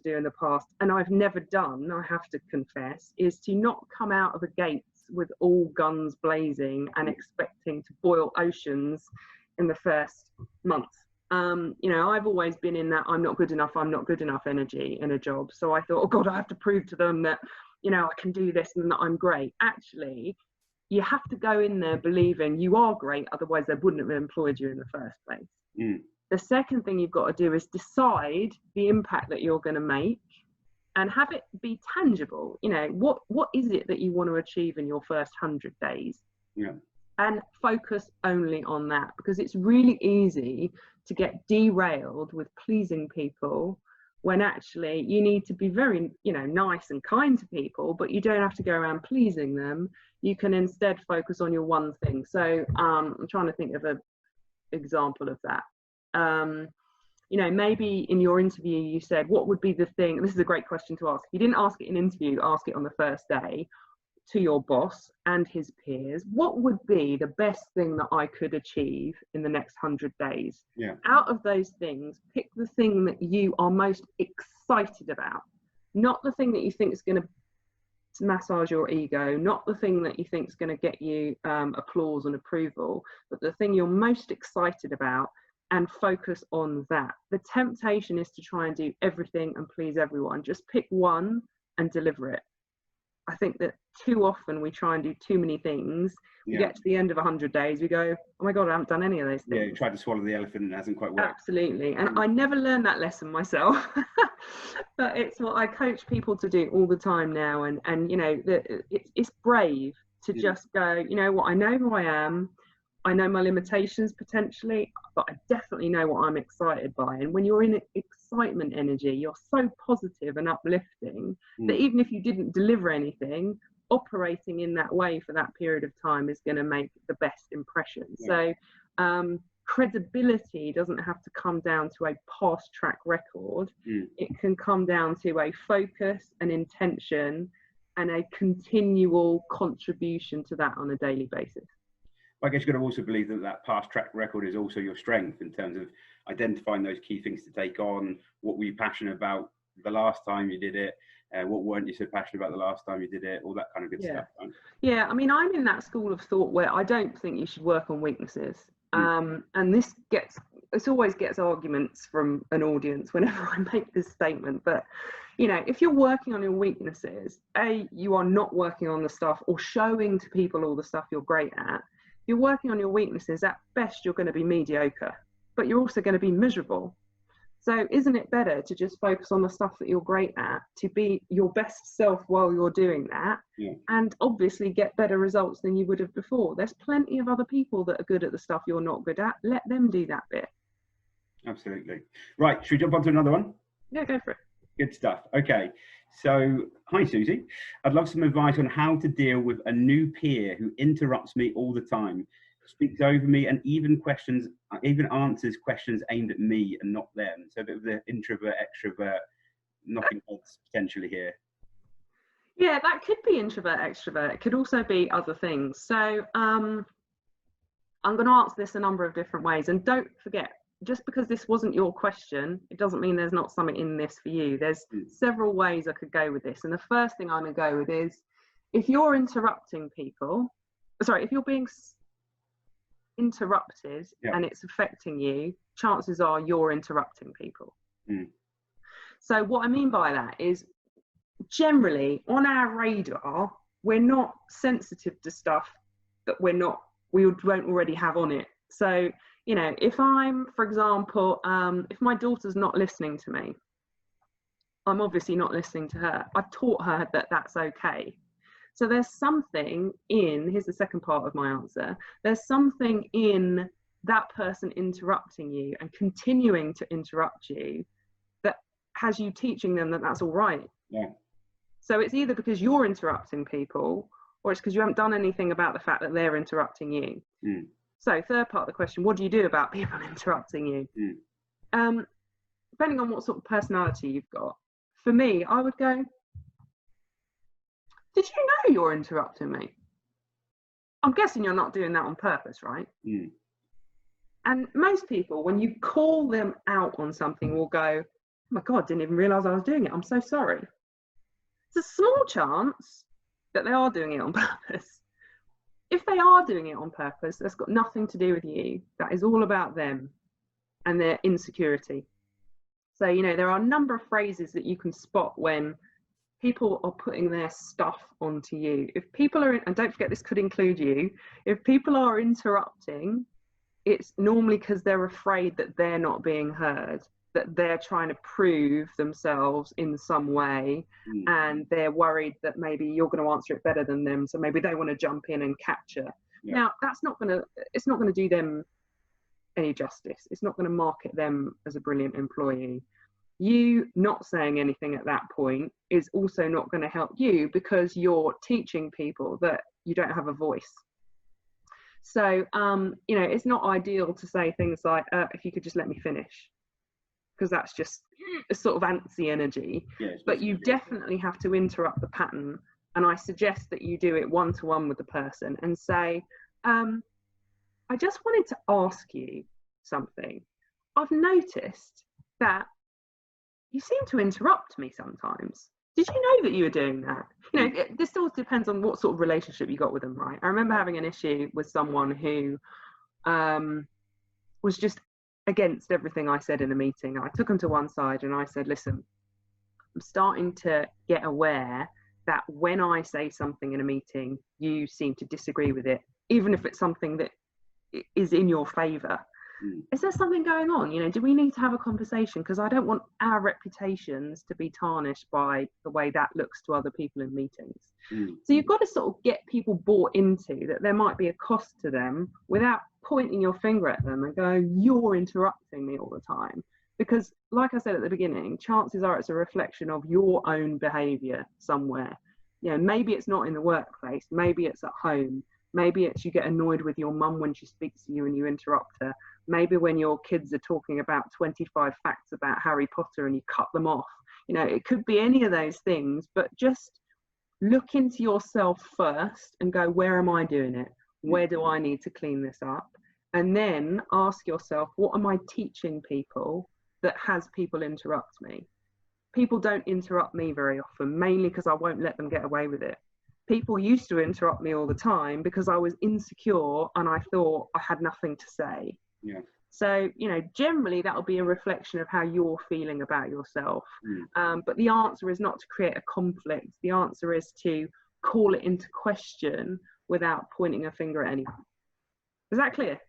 do in the past, and I've never done, I have to confess, is to not come out of the gates with all guns blazing and expecting to boil oceans in the first month. You know, I've always been in that I'm not good enough energy in a job. So I thought, oh God, I have to prove to them that, you know, I can do this and that I'm great. Actually, you have to go in there believing you are great, otherwise they wouldn't have employed you in the first place. The second thing you've got to do is decide the impact that you're going to make and have it be tangible. You know, what is it that you want to achieve in your first 100 days? And focus only on that, because it's really easy to get derailed with pleasing people when actually you need to be very, you know, nice and kind to people, but you don't have to go around pleasing them. You can instead focus on your one thing. So I'm trying to think of an example of that. You know, maybe in your interview you said, what would be the thing, this is a great question to ask. If you didn't ask it in an interview, ask it on the first day to your boss and his peers. What would be the best thing that I could achieve in the next 100 days? Out of those things, pick the thing that you are most excited about, not the thing that you think is going to massage your ego, not the thing that you think is going to get you applause and approval, but the thing you're most excited about, and focus on that. The temptation is to try and do everything and please everyone. Just pick one and deliver it. I think that too often we try and do too many things. We get to the end of 100 days, we go, oh my God, I haven't done any of those things. Yeah, you tried to swallow the elephant and it hasn't quite worked. Absolutely. And I never learned that lesson myself, but it's what I coach people to do all the time now. And you know, it's brave to just go, you know what, I know who I am. I know my limitations potentially, but I definitely know what I'm excited by. And when you're in excitement energy, you're so positive and uplifting that even if you didn't deliver anything, operating in that way for that period of time is going to make the best impression. So credibility doesn't have to come down to a past track record. It can come down to a focus, an intention, and a continual contribution to that on a daily basis. I guess you've got to also believe that that past track record is also your strength in terms of identifying those key things to take on. What were you passionate about the last time you did it? What weren't you so passionate about the last time you did it? All that kind of good stuff. Right? Yeah, I mean, I'm in that school of thought where I don't think you should work on weaknesses. And this always gets arguments from an audience whenever I make this statement. But, you know, if you're working on your weaknesses, you are not working on the stuff or showing to people all the stuff you're great at. You're working on your weaknesses, at best you're going to be mediocre, but you're also going to be miserable. So isn't it better to just focus on the stuff that you're great at, to be your best self while you're doing that, and obviously get better results than you would have before? There's plenty of other people that are good at the stuff you're not good at. Let them do that bit. Absolutely. Right, should we jump on to another one? Yeah, go for it. Good stuff. Okay, so hi Susie, I'd love some advice on how to deal with a new peer who interrupts me all the time, speaks over me, and even answers questions aimed at me and not them. So a bit of the introvert extrovert knocking heads potentially here. Yeah, that could be introvert extrovert. It could also be other things. So I'm going to answer this a number of different ways, and don't forget, just because this wasn't your question, it doesn't mean there's not something in this for you. There's several ways I could go with this. And the first thing I'm going to go with is, if you're interrupting people, if you're being interrupted and it's affecting you, chances are you're interrupting people. So what I mean by that is, generally on our radar, we're not sensitive to stuff that we won't already have on it. So, you know, if I'm, for example, if my daughter's not listening to me, I'm obviously not listening to her. I've taught her that that's okay. So there's something in, here's the second part of my answer, there's something in that person interrupting you and continuing to interrupt you that has you teaching them that that's all right. So it's either because you're interrupting people, or it's because you haven't done anything about the fact that they're interrupting you. So third part of the question, what do you do about people interrupting you? Depending on what sort of personality you've got. For me, I would go, did you know you're interrupting me? I'm guessing you're not doing that on purpose, right? And most people, when you call them out on something, will go, my God, didn't even realise I was doing it. I'm so sorry. It's a small chance that they are doing it on purpose. If they are doing it on purpose, that's got nothing to do with you. That is all about them and their insecurity. So, you know, there are a number of phrases that you can spot when people are putting their stuff onto you. If people are, and don't forget this could include you, if people are interrupting, it's normally because they're afraid that they're not being heard, that they're trying to prove themselves in some way, and they're worried that maybe you're going to answer it better than them, so maybe they want to jump in and capture. Now, it's not going to do them any justice. It's not going to market them as a brilliant employee. You not saying anything at that point is also not going to help you, because you're teaching people that you don't have a voice. So, you know, it's not ideal to say things like, if you could just let me finish, because that's just a sort of antsy energy. But you definitely have to interrupt the pattern. And I suggest that you do it one-to-one with the person and say, I just wanted to ask you something. I've noticed that you seem to interrupt me sometimes. Did you know that you were doing that? You know, this all depends on what sort of relationship you got with them, right? I remember having an issue with someone who was just against everything I said in a meeting. I took them to one side and I said, listen, I'm starting to get aware that when I say something in a meeting, you seem to disagree with it, even if it's something that is in your favour. Is there something going on? You know, do we need to have a conversation? Because I don't want our reputations to be tarnished by the way that looks to other people in meetings. So you've got to sort of get people bought into that there might be a cost to them without pointing your finger at them and going, you're interrupting me all the time. Because like I said at the beginning, chances are it's a reflection of your own behaviour somewhere. You know, maybe it's not in the workplace, maybe it's at home. Maybe it's you get annoyed with your mum when she speaks to you and you interrupt her. Maybe when your kids are talking about 25 facts about Harry Potter and you cut them off. You know, it could be any of those things, but just look into yourself first and go, where am I doing it? Where do I need to clean this up? And then ask yourself, what am I teaching people that has people interrupt me? People don't interrupt me very often, mainly because I won't let them get away with it. People used to interrupt me all the time because I was insecure and I thought I had nothing to say. So, you know, generally that'll be a reflection of how you're feeling about yourself. But the answer is not to create a conflict. The answer is to call it into question without pointing a finger at anyone. Is that clear?